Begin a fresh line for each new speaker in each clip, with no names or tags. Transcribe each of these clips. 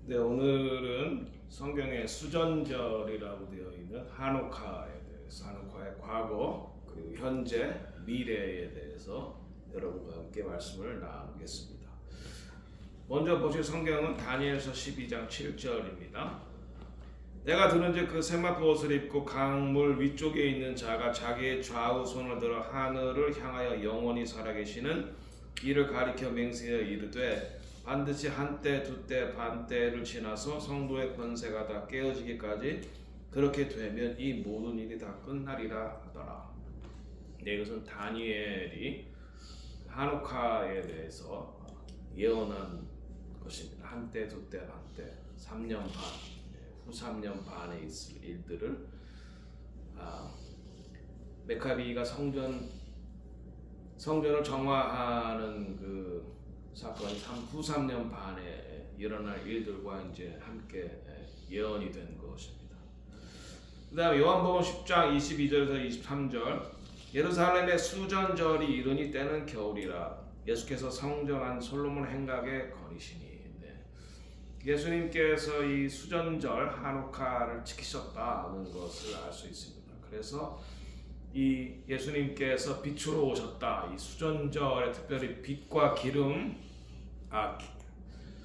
네, 오늘은 성경의 수전절이라고 되어 있는 하누카에 대해서, 하누카의 과거, 그리고 현재, 미래에 대해서 여러분과 함께 말씀을 나누겠습니다. 먼저 보실 성경은 다니엘서 12장 7절입니다. 내가 들은즉 그 세마포 옷을 입고 강물 위쪽에 있는 자가 자기의 좌우 손을 들어 하늘을 향하여 영원히 살아계시는 이를 가리켜 맹세하여 이르되 반드시 한때 두때 반때를 지나서 성도의 권세가 다 깨어지기까지 그렇게 되면 이 모든 일이 다 끝나리라 하더라. 네, 이것은 다니엘이 하누카에 대해서 예언한 것입니다. 한때 두때 반때 3년 반, 후 3년 반에 있을 일들을 메카비가 성전을 정화하는 그 사건이 후 3년 반에 일어날 일들과 이제 함께 예언이 된 것입니다. 그다음에 요한복음 10장 22절에서 23절 예루살렘의 수전절이 이르니 때는 겨울이라 예수께서 성전 안 솔로몬 행각에 거니시니. 예수님께서 이 수전절 하누카를 지키셨다는 것을 알 수 있습니다. 그래서 이 예수님께서 빛으로 오셨다. 이 수전절에 특별히 빛과 기름,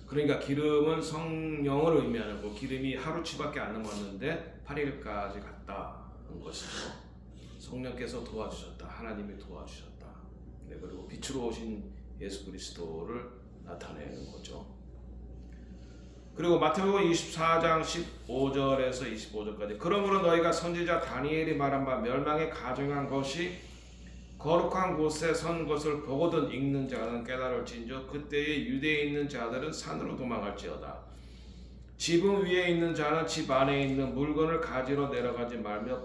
그러니까 기름은 성령을 의미하는 거. 기름이 하루치밖에 안 남았는데 8일까지 갔다는 것이죠. 성령께서 도와주셨다. 하나님이 도와주셨다. 네, 그리고 빛으로 오신 예수 그리스도를 나타내는 거죠. 그리고 마태복음 24장 15절에서 25절까지 그러므로 너희가 선지자 다니엘이 말한 바 멸망에 가증한 것이 거룩한 곳에 선 것을 보거든 읽는 자는 깨달을진저 그때에 유대에 있는 자들은 산으로 도망할지어다. 지붕 위에 있는 자는 집 안에 있는 물건을 가지러 내려가지 말며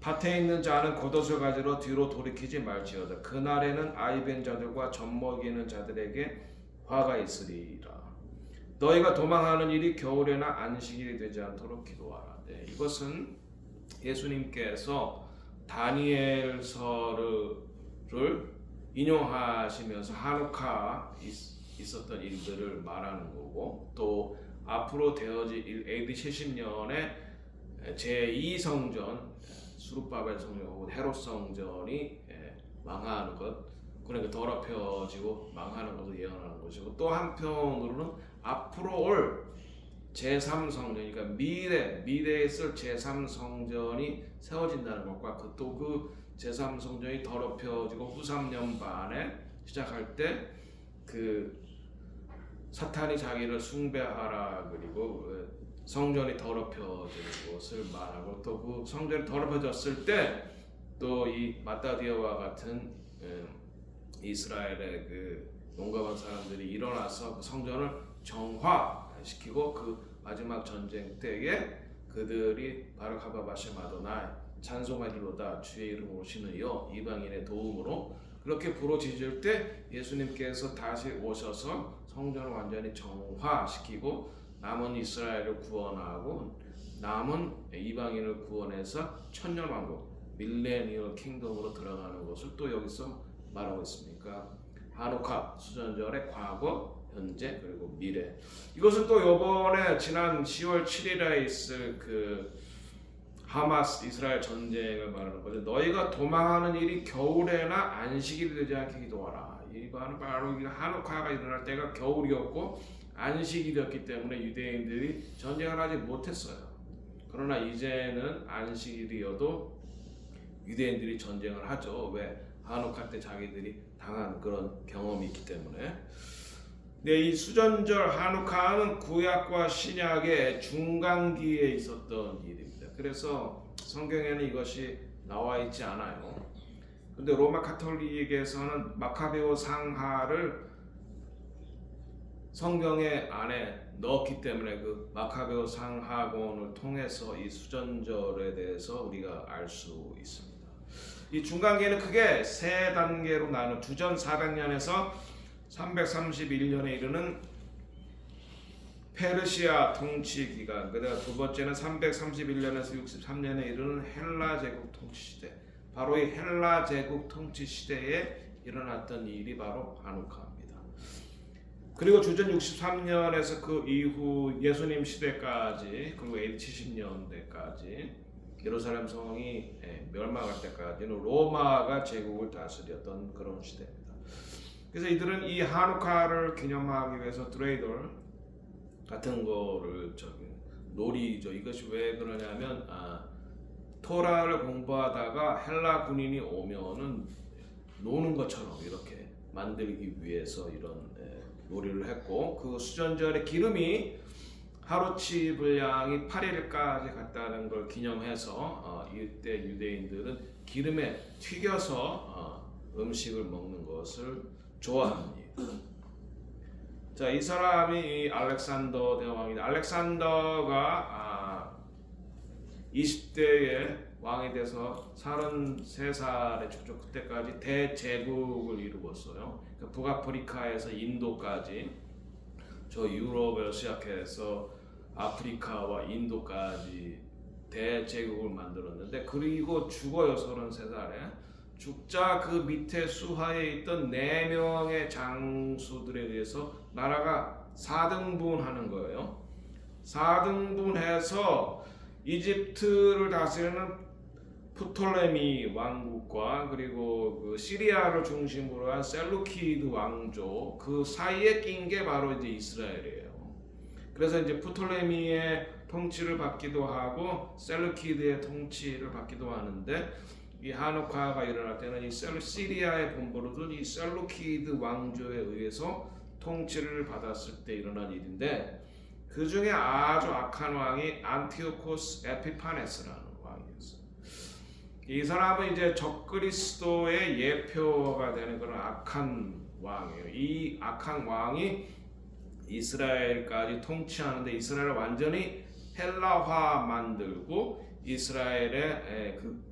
밭에 있는 자는 겉옷을 가지러 뒤로 돌이키지 말지어다. 그날에는 아이벤 자들과 젖먹이는 자들에게 화가 있으리라. 너희가 도망하는 일이 겨울에나 안식일이 되지 않도록 기도하라. 네, 이것은 예수님께서 다니엘서를 인용하시면서 하누카 있었던 일들을 말하는 거고 또 앞으로 되어질 AD 70년에 제2성전 수룹바벨 성전하고 헤롯 성전이 망하는 것, 그러니까 더럽혀지고 망하는 것을 예언하는 것이고 또 한편으로는 앞으로 올 제3성전, 그러니까 미래에 쓸 제3성전이 세워진다는 것과 그 제3성전이 더럽혀지고 후 3년 반에 시작할 때 그 사탄이 자기를 숭배하라 그리고 성전이 더럽혀지는 것을 말하고 또 그 성전이 더럽혀졌을 때 또 이 마따디아와 같은 이스라엘의 그 용감한 사람들이 일어나서 그 성전을 정화시키고 그 마지막 전쟁 때에 그들이 바로 가바바셈 아도나이 찬송하리로다 주의 이름으로 신으여 이방인의 도움으로 그렇게 부르짖을 때 예수님께서 다시 오셔서 성전을 완전히 정화시키고 남은 이스라엘을 구원하고 남은 이방인을 구원해서 천년왕국 밀레니얼 킹덤으로 들어가는 것을 또 여기서 말하고 있습니까? 하누카 수전절의 과거, 현재 그리고 미래. 이것은 또 이번에 지난 10월 7일에 있을 그 하마스 이스라엘 전쟁을 말하는 거죠. 너희가 도망하는 일이 겨울에나 안식일이 되지 않게 기도하라. 이거는 바로 하누카가 일어날 때가 겨울이었고 안식일이었기 때문에 유대인들이 전쟁을 하지 못했어요. 그러나 이제는 안식일이어도 유대인들이 전쟁을 하죠. 왜? 하누카 때 자기들이 당한 그런 경험이 있기 때문에. 네, 이 수전절 하누카는 구약과 신약의 중간기에 있었던 일입니다. 그래서 성경에는 이것이 나와 있지 않아요. 근데 로마 카톨릭에서는 마카베오 상하를 성경의 안에 넣었기 때문에 그 마카베오 상하본을 통해서 이 수전절에 대해서 우리가 알 수 있습니다. 이 중간기에는 크게 세 단계로 나누는 주전 400년에서 331년에 이르는 페르시아 통치 기간, 그다음 두 번째는 331년에서 63년에 이르는 헬라 제국 통치 시대. 바로 이 헬라 제국 통치 시대에 일어났던 일이 바로 하누카입니다. 그리고 주전 63년에서 그 이후 예수님 시대까지 그리고 AD 70년대까지 예루살렘 성이 멸망할 때까지는 로마가 제국을 다스렸던 그런 시대입니다. 그래서 이들은 이 하누카를 기념하기 위해서 드레이돌 같은 거를 놀이죠. 이것이 왜 그러냐면 토라를 공부하다가 헬라 군인이 오면은 노는 것처럼 이렇게 만들기 위해서 이런 놀이를 했고, 그 수전절에 기름이 하루치 분량이 8일까지 갔다는 걸 기념해서 이때 유대인들은 기름에 튀겨서 음식을 먹는 것을 좋아합니다. 자, 이 사람이 이 알렉산더 대왕인데, 알렉산더가 20대에 왕이 돼서 33살에 죽죠. 그때까지 대제국을 이루었어요. 그러니까 북아프리카에서 인도까지, 저 유럽을 시작해서 아프리카와 인도까지 대제국을 만들었는데, 그리고 죽어요. 33살에. 죽자 그 밑에 수하에 있던 4명의 장수들에 의해서 나라가 4등분하는 거예요. 4등분해서 이집트를 다스리는 프톨레미 왕국과 그리고 그 시리아를 중심으로 한 셀루키드 왕조, 그 사이에 낀 게 바로 이제 이스라엘이에요. 그래서 이제 프톨레미의 통치를 받기도 하고 셀루키드의 통치를 받기도 하는데, 이 하누카가 일어날 때는 이 시리아의 본부로 둔 이 셀루키드 왕조에 의해서 통치를 받았을 때 일어난 일인데, 그 중에 아주 악한 왕이 안티오코스 에피파네스라는 왕이었어요. 이 사람은 이제 적그리스도의 예표가 되는 그런 악한 왕이에요. 이 악한 왕이 이스라엘까지 통치하는데, 이스라엘을 완전히 헬라화 만들고 이스라엘의 그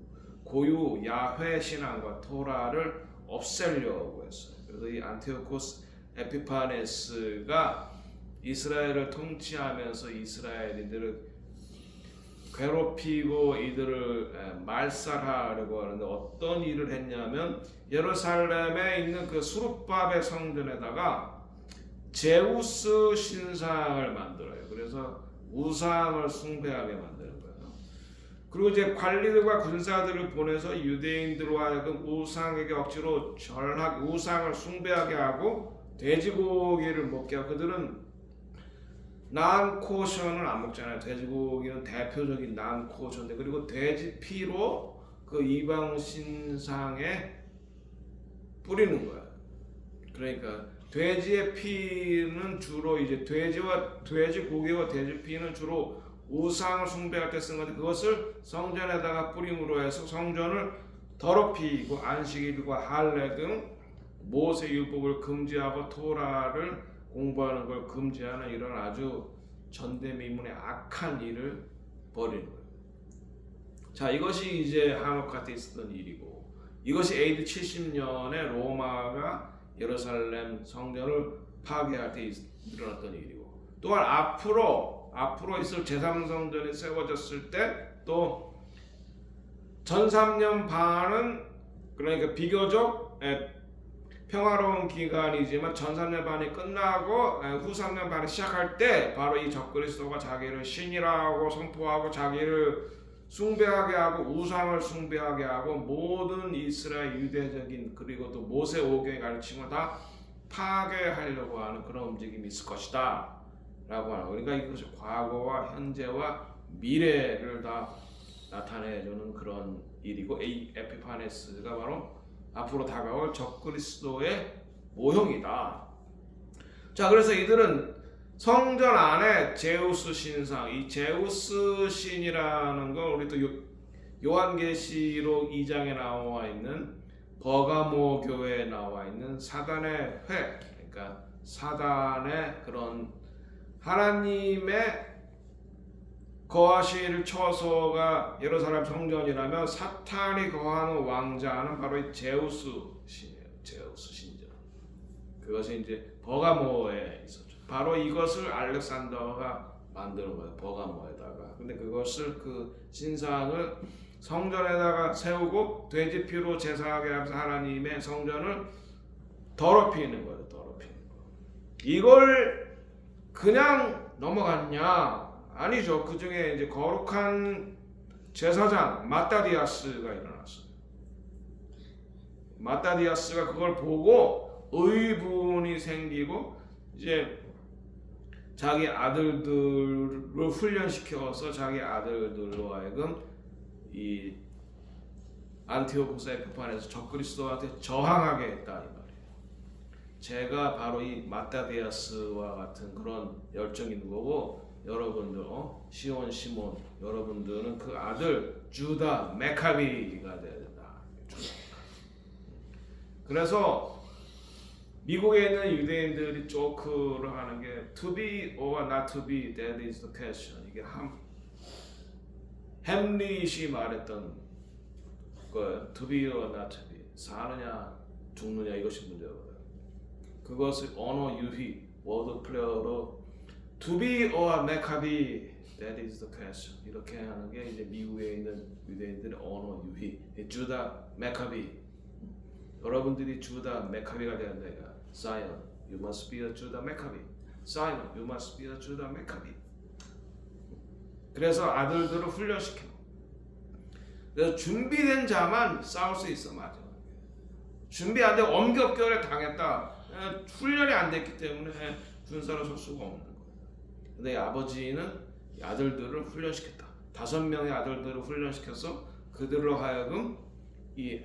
고유 야훼 신앙과 토라를 없애려고 했어요. 그래서 이 안티오코스 에피파네스가 이스라엘을 통치하면서 이스라엘인들을 괴롭히고 이들을 말살하려고 하는데, 어떤 일을 했냐면 예루살렘에 있는 그 수룹밥의 성전에다가 제우스 신상을 만들어요. 그래서 우상을 숭배하게 만드는 거예요. 그리고 이제 관리들과 군사들을 보내서 유대인들로 하여금 우상에게 억지로 우상을 숭배하게 하고 돼지고기를 먹게 하고, 그들은 난코션을 안 먹잖아요. 돼지고기는 대표적인 난코션인데, 그리고 돼지 피로 그 이방 신상에 뿌리는 거야. 그러니까 돼지의 피는 주로 이제 돼지고기와 돼지 피는 주로 우상을 숭배할 때 쓴 건데, 그것을 성전에다가 뿌림으로 해서 성전을 더럽히고 안식일과 할례 등 모세 율법을 금지하고 토라를 공부하는 걸 금지하는 이런 아주 전대미문의 악한 일을 벌이는 거예요. 자, 이것이 이제 하누카 때 있었던 일이고, 이것이 AD 70년에 로마가 예루살렘 성전을 파괴할 때 일어났던 일이고, 또한 앞으로 있을 제3성전이 세워졌을 때 또 전 3년 반은, 그러니까 비교적 평화로운 기간이지만 전 3년 반이 끝나고 후 3년 반이 시작할 때 바로 이 적그리스도가 자기를 신이라고 선포하고 자기를 숭배하게 하고 우상을 숭배하게 하고 모든 이스라엘 유대적인 그리고 또 모세 오경의 가르침을 다 파괴하려고 하는 그런 움직임이 있을 것이다 라고 하는, 그러니까 이것이 과거와 현재와 미래를 다 나타내주는 그런 일이고, 이 에피파네스가 바로 앞으로 다가올 적그리스도의 모형이다. 자, 그래서 이들은 성전 안에 제우스 신상, 이 제우스 신이라는 건 우리 또 요한계시록 2장에 나와 있는 버가모 교회에 나와 있는 사단의 회, 그러니까 사단의 그런 하나님의 거하실 처소가 예루살렘 성전이라면 사탄이 거하는 왕자는 바로 이 제우스 신이에요. 제우스 신전. 그것이 이제 버가모에 있었죠. 바로 이것을 알렉산더가 만드는 거예요. 버가모에다가. 근데 그것을 그 신상을 성전에다가 세우고 돼지 피로 제사하게 하면서 하나님의 성전을 더럽히는 거예요. 더럽히는 거. 이걸 그냥 넘어갔냐? 아니죠. 그 중에 이제 거룩한 제사장 마따디아스가 일어났어요. 마따디아스가 그걸 보고 의분이 생기고 이제 자기 아들들을 훈련시켜서 자기 아들들로 하여금 이 안티오코스 에피판에서 적그리스도한테 저항하게 했다 이 말이에요. 제가 바로 이 마따디아스와 같은 그런 열정이 있는 거고, 여러분들 시온 시몬 여러분들은 그 아들 주다 메카비가 돼야 된다. 그래서 미국에 있는 유대인들이 조크를 하는 게 to be or not to be, that is the question. 이게 햄릿이 말했던 거예요. To be or not to be. 사느냐 죽느냐 이것이 문제거든요. 그것을 언어 유희, 워드 플레이어로 to be or 메카비, that is the question. 이렇게 하는 게 이제 미국에 있는 유대인들의 언어 유희. 주다 메카비. 여러분들이 주다 메카비가 되는 데가 Zion, you must be a Judah Maccabee. Simon, you must be a Judah Maccabee. 그래서 아들들을 훈련시켜. 그래서 준비된 자만 싸울 수 있어, 맞아. 준비 안 되고 엄격결에 당했다. 훈련이 안 됐기 때문에 군사로 설 수가 없는 거예요. 근데 아버지는 아들들을 훈련시켰다. 5명의 아들들을 훈련시켜서 그들로 하여금 이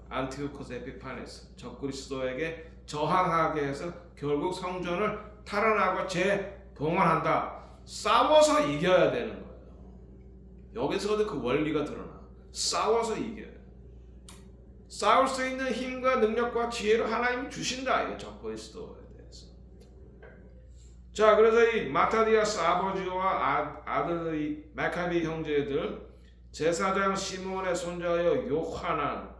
안티오코스 에피파네스 적그리스도에게 저항하게 해서 결국 성전을 탈환하고 재봉헌한다. 싸워서 이겨야 되는 거예요. 여기서도 그 원리가 드러나. 싸워서 이겨야 돼. 싸울 수 있는 힘과 능력과 지혜를 하나님이 주신다. 이거 적그리스도에 대해서. 자, 그래서 이 마타디아스 아버지와 아들의 메카비 형제들, 제사장 시몬의 손자여 요하난,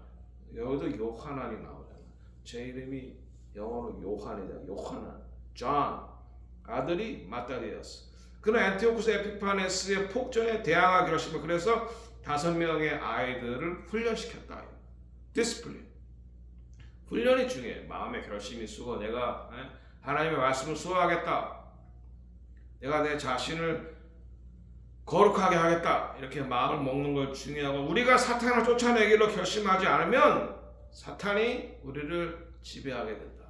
여기도 요하난이 나오잖아. 제 이름이 영어로 요한이다. 요하난, 존, 아들이 마따디아스. 그는 안티오코스 에피파네스의 폭정에 대항하기로 하시며 그래서 5명의 아이들을 훈련시켰다. 디스플린. 훈련이 중요해. 마음의 결심이 쓰고 내가 하나님의 말씀을 수호하겠다. 내가 내 자신을 거룩하게 하겠다. 이렇게 마음을 먹는 걸 중요하고, 우리가 사탄을 쫓아내기로 결심하지 않으면 사탄이 우리를 지배하게 된다.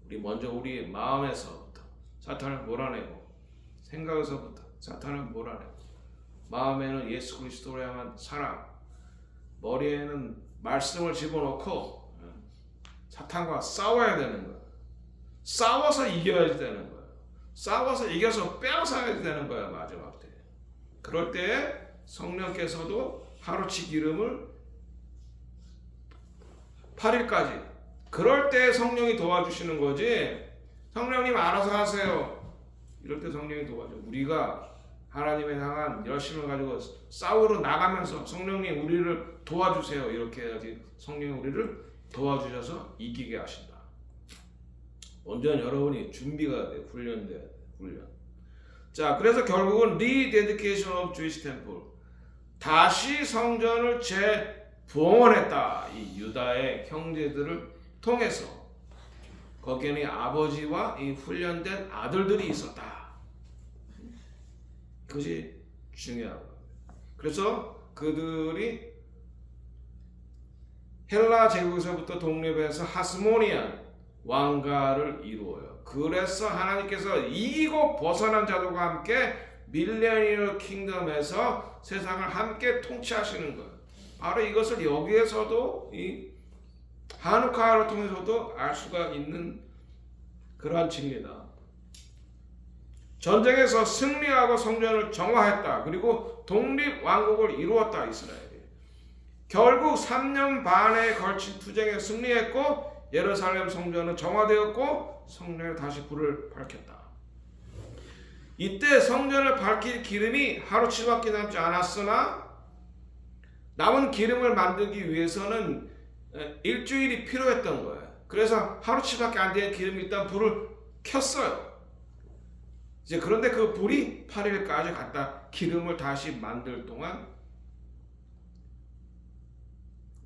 우리 먼저 우리 마음에서부터 사탄을 몰아내고, 생각에서부터 사탄을 몰아내고, 마음에는 예수 그리스도를 향한 사랑, 머리에는 말씀을 집어넣고 사탄과 싸워야 되는 거야. 싸워서 이겨야 되는 거야. 싸워서 이겨서 빼앗아야 되는 거야, 마지막 때. 그럴 때에 성령께서도 하루치 기름을 8일까지, 그럴 때 성령이 도와주시는 거지. 성령님 알아서 하세요. 이럴 때 성령이 도와줘. 우리가 하나님에 향한 열심을 가지고 싸우러 나가면서 성령님 우리를 도와주세요. 이렇게 해야지 성령이 우리를 도와주셔서 이기게 하신다. 먼저 여러분이 준비가 돼. 훈련돼야 돼. 훈련. 자, 그래서 결국은 rededication of Jewish temple. 다시 성전을 재봉헌했다. 이 유다의 형제들을 통해서. 거기에는 아버지와 이 훈련된 아들들이 있었다. 그것이 중요하다. 그래서 그들이 헬라 제국에서부터 독립해서 하스모니안 왕가를 이루어요. 그래서 하나님께서 이기고 벗어난 자들과 함께 밀레니얼 킹덤에서 세상을 함께 통치하시는 거예요. 바로 이것을 여기에서도 이 하누카를 통해서도 알 수가 있는 그러한 진리다. 전쟁에서 승리하고 성전을 정화했다. 그리고 독립왕국을 이루었다. 이스라엘이. 결국 3년 반에 걸친 투쟁에 승리했고 예루살렘 성전은 정화되었고 성전에 다시 불을 밝혔다. 이때 성전을 밝힐 기름이 하루치밖에 남지 않았으나 남은 기름을 만들기 위해서는 일주일이 필요했던 거예요. 그래서 하루치밖에 안 된 기름이 일단 불을 켰어요. 이제 그런데 그 불이 8일까지 갔다 기름을 다시 만들 동안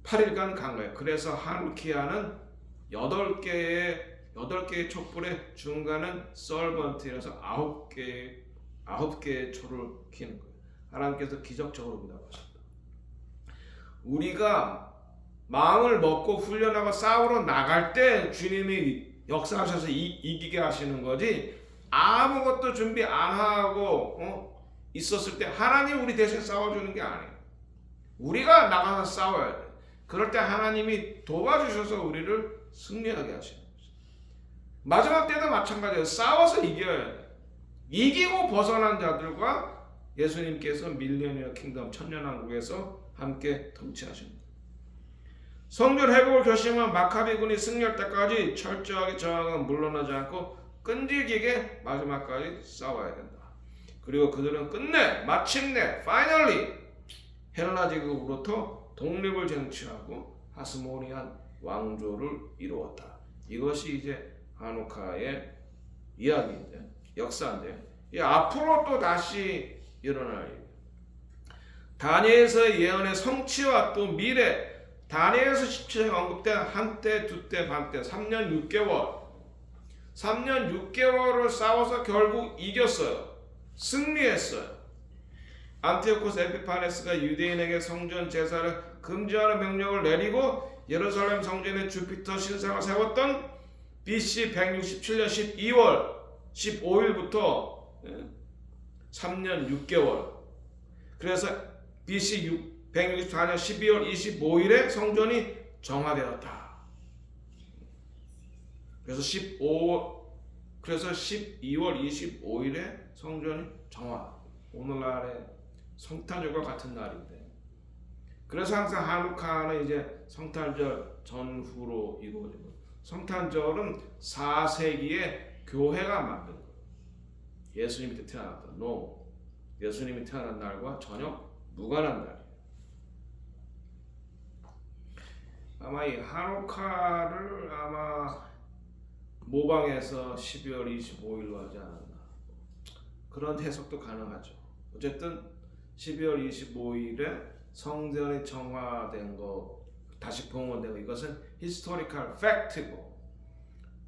8일간 간 거예요. 그래서 하누키아는 8개의 8개의 촛불의 중간은 servant이라서 9개의 초를 켜는 거예요. 하나님께서 기적적으로 응답하셨다. 우리가 마음을 먹고 훈련하고 싸우러 나갈 때 주님이 역사하셔서 이기게 하시는 거지, 아무것도 준비 안 하고 있었을 때 하나님 우리 대신 싸워주는 게 아니에요. 우리가 나가서 싸워야 돼. 그럴 때 하나님이 도와주셔서 우리를 승리하게 하시는 거죠. 마지막 때도 마찬가지예요. 싸워서 이겨야 돼. 이기고 벗어난 자들과 예수님께서 밀레니얼 킹덤 천년왕국에서 함께 통치하십니다. 성전 회복을 결심한 마카비군이 승리할 때까지 철저하게 저항은 물러나지 않고 끈질기게 마지막까지 싸워야 된다. 그리고 그들은 끝내 마침내 파이널리 헬라 제국으로부터 독립을 쟁취하고 하스모니안 왕조를 이루었다. 이것이 이제 하누카의 이야기인데, 역사인데, 이 앞으로 또 다시 일어날 일. 다니엘서의 예언의 성취와 또 미래, 다니엘서 17장에 언급된 한때, 두때, 반때, 3년 6개월을 싸워서 결국 이겼어요. 승리했어요. 안티오코스 에피파네스가 유대인에게 성전 제사를 금지하는 명령을 내리고 예루살렘 성전에 주피터 신상을 세웠던 BC 167년 12월 15일부터 3년 6개월. 그래서 BC 164년 12월 25일에 성전이 정화되었다. 그래서 12월 25일에 성전이 정화. 오늘날의 성탄절과 같은 날인데, 그래서 항상 하누카는 이제 성탄절 전후로 이루어지고, 성탄절은 4세기에 교회가 만든 거예요. 예수님이 태어났다. 예수님이 태어난 날과 전혀 무관한 날이에요. 아마 이 하누카를 모방해서 12월 25일로 하지 않았나, 그런 해석도 가능하죠. 어쨌든 12월 25일에 성전이 정화된 거, 다시 봉헌된 거, 이것은 히스토리컬 팩트고,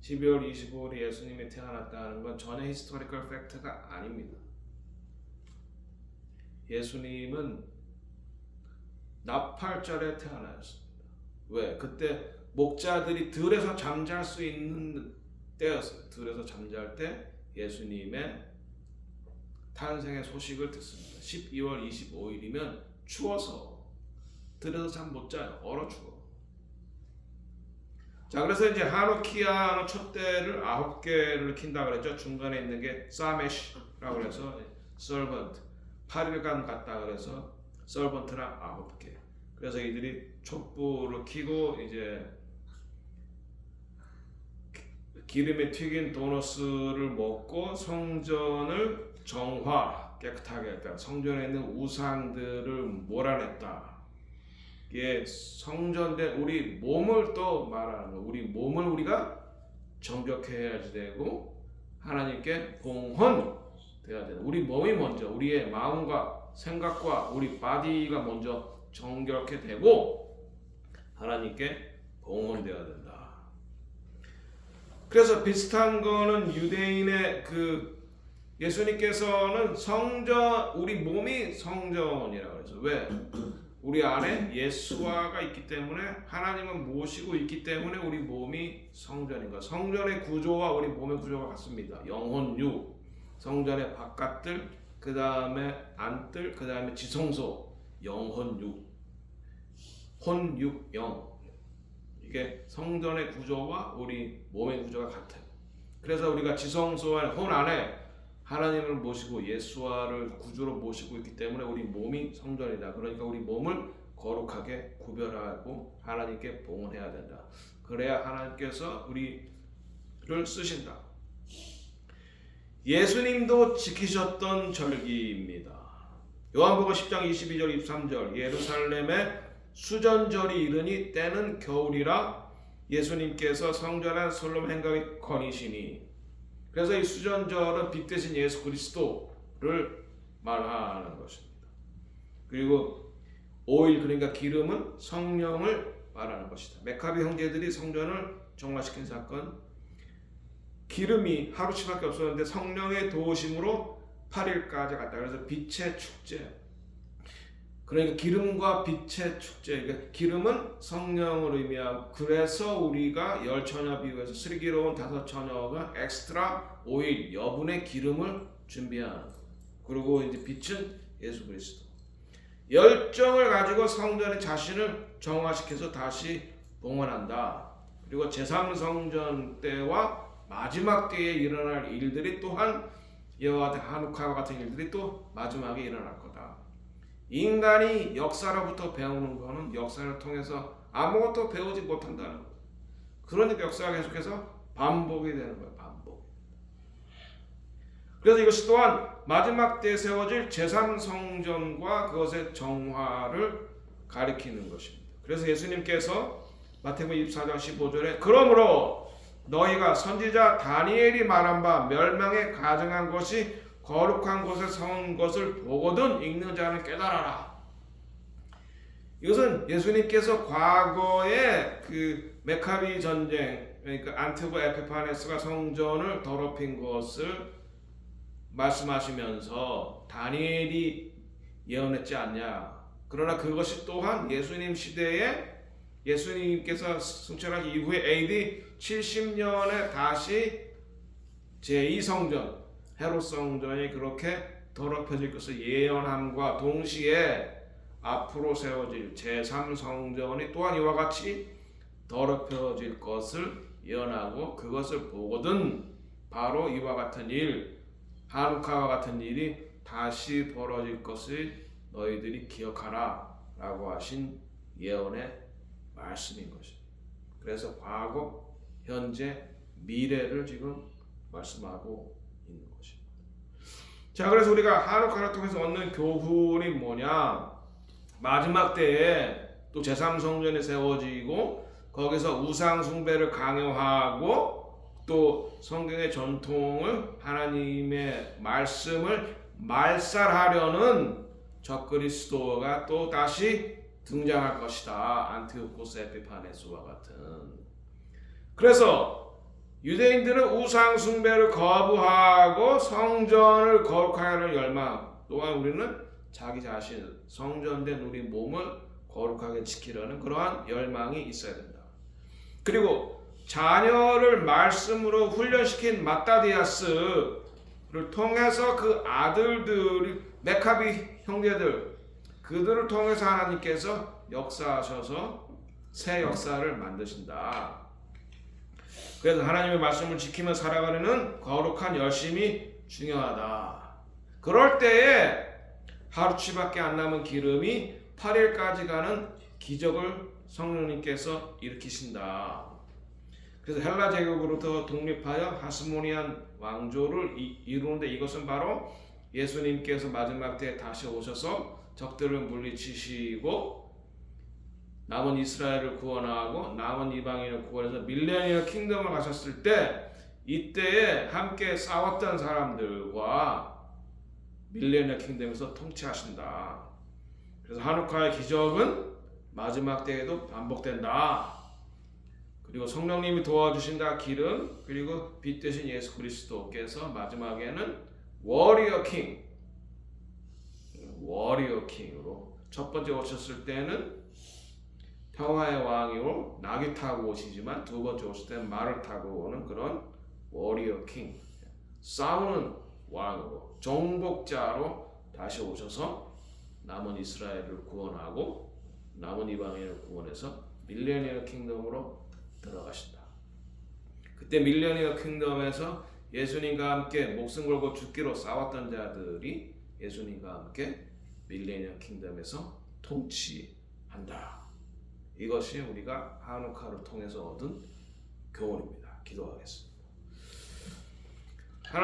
12월 25일에 예수님이 태어났다는 건 전혀 히스토리컬 팩트가 아닙니다. 예수님은 나팔절에 태어나셨습니다. 왜? 그때 목자들이 들에서 잠잘 수 있는 때였어요. 들에서 잠잘 때 예수님의 탄생의 소식을 듣습니다. 12월 25일이면 추워서 들에서 잠 못 자요. 얼어 죽어. 자, 그래서 이제 하누키아의 촛대를 9개를 킨다 그랬죠. 중간에 있는 게 사메시라고 그래서 servant, 8일간 갔다 그래서 servant랑 9개. 그래서 이들이 촛불을 켜고 이제 기름에 튀긴 도너스를 먹고 성전을 깨끗하게 했다. 성전에 있는 우상들을 몰아냈다. 이게 성전된 우리 몸을 또 말하는 거. 우리 몸을 우리가 정결해야지 되고 하나님께 봉헌돼야 되는. 우리 몸이 먼저, 우리의 마음과 생각과 우리 바디가 먼저 정결케 되고 하나님께 봉헌돼야 된다. 그래서 비슷한 거는 유대인의 예수님께서는 성전, 우리 몸이 성전이라고 해서, 왜? 우리 안에 예수화가 있기 때문에, 하나님을 모시고 있기 때문에 우리 몸이 성전인 거예요. 성전의 구조와 우리 몸의 구조가 같습니다. 영혼육, 성전의 바깥들, 그 다음에 안뜰, 그 다음에 지성소, 영혼육, 혼육, 영. 이게 성전의 구조와 우리 몸의 구조가 같아요. 그래서 우리가 지성소와 혼 안에 하나님을 모시고 예수와를 구주로 모시고 있기 때문에 우리 몸이 성전이다. 그러니까 우리 몸을 거룩하게 구별하고 하나님께 봉헌해야 된다. 그래야 하나님께서 우리를 쓰신다. 예수님도 지키셨던 절기입니다. 요한복음 10장 22절 23절, 예루살렘에 수전절이 이르니 때는 겨울이라 예수님께서 성전한 솔로몬 행각이 거니시니. 그래서 이 수전절은 빛 대신 예수 그리스도를 말하는 것입니다. 그리고 오일, 그러니까 기름은 성령을 말하는 것이다. 메카비 형제들이 성전을 정화시킨 사건, 기름이 하루치밖에 없었는데 성령의 도우심으로 8일까지 갔다. 그래서 빛의 축제. 그러니까 기름과 빛의 축제. 그러니까 기름은 성령을 의미하고, 그래서 우리가 10처녀 비유에서 슬기로운 5처녀가 엑스트라 오일, 여분의 기름을 준비하는 것. 그리고 이제 빛은 예수 그리스도. 열정을 가지고 성전의 자신을 정화시켜서 다시 봉헌한다. 그리고 제3성전 때와 마지막 때에 일어날 일들이 또한 여호와 하누카와 같은 일들이 또 마지막에 일어날 거다. 인간이 역사로부터 배우는 것은 역사를 통해서 아무것도 배우지 못한다는 것. 그러니까 역사가 계속해서 반복이 되는 거예요. 반복. 그래서 이것이 또한 마지막 때에 세워질 제3성전과 그것의 정화를 가리키는 것입니다. 그래서 예수님께서 마태복음 24장 15절에 그러므로 너희가 선지자 다니엘이 말한 바 멸망에 가증한 것이 거룩한 곳에 선 것을 보거든 읽는 자는 깨달아라. 이것은 예수님께서 과거에 그 메카비 전쟁, 그러니까 안티오고 에피파네스가 성전을 더럽힌 것을 말씀하시면서 다니엘이 예언했지 않냐. 그러나 그것이 또한 예수님 시대에 예수님께서 승천하신 이후에 AD 70년에 다시 제2성전 헤롯 성전이 그렇게 더럽혀질 것을 예언함과 동시에 앞으로 세워질 제3성전이 또한 이와 같이 더럽혀질 것을 예언하고, 그것을 보거든 바로 이와 같은 일, 하누카와 같은 일이 다시 벌어질 것을 너희들이 기억하라 라고 하신 예언의 말씀인 것입니다. 그래서 과거, 현재, 미래를 지금 말씀하고 있는 것입니다. 자, 그래서 우리가 하누카를 통해서 얻는 교훈이 뭐냐? 마지막 때에 또 제3성전이 세워지고 거기서 우상 숭배를 강요하고 또 성경의 전통을, 하나님의 말씀을 말살하려는 적그리스도가 또 다시 등장할 것이다. 안티오코스 에피파네스와 같은. 그래서 유대인들은 우상 숭배를 거부하고 성전을 거룩하게 하는 열망, 또한 우리는 자기 자신, 성전된 우리 몸을 거룩하게 지키려는 그러한 열망이 있어야 된다. 그리고 자녀를 말씀으로 훈련시킨 마따디아스를 통해서 그 아들들이 메카비 형제들, 그들을 통해서 하나님께서 역사하셔서 새 역사를 만드신다. 그래서 하나님의 말씀을 지키며 살아가려는 거룩한 열심이 중요하다. 그럴 때에 하루치밖에 안 남은 기름이 8일까지 가는 기적을 성령님께서 일으키신다. 그래서 헬라 제국으로부터 독립하여 하스모니안 왕조를 이루는데, 이것은 바로 예수님께서 마지막 때에 다시 오셔서 적들을 물리치시고 남은 이스라엘을 구원하고 남은 이방인을 구원해서 밀레니엄 킹덤을 가셨을 때, 이때에 함께 싸웠던 사람들과 밀레니엄 킹덤에서 통치하신다. 그래서 하누카의 기적은 마지막 때에도 반복된다. 그리고 성령님이 도와주신다. 기름, 그리고 빛 대신 예수 그리스도께서 마지막에는 워리어 킹으로 첫 번째 오셨을 때는 평화의 왕이로 나귀 타고 오시지만 두 번째 오실 때는 말을 타고 오는 그런 워리어 킹, 싸우는 왕으로, 정복자로 다시 오셔서 남은 이스라엘을 구원하고 남은 이방인을 구원해서 밀레니엄 킹덤으로 들어가신다. 그때 밀레니엄 킹덤에서 예수님과 함께 목숨 걸고 죽기로 싸웠던 자들이 예수님과 함께 밀레니엄 킹덤에서 통치한다. 이것이 우리가 하누카를 통해서 얻은 교훈입니다. 기도하겠습니다.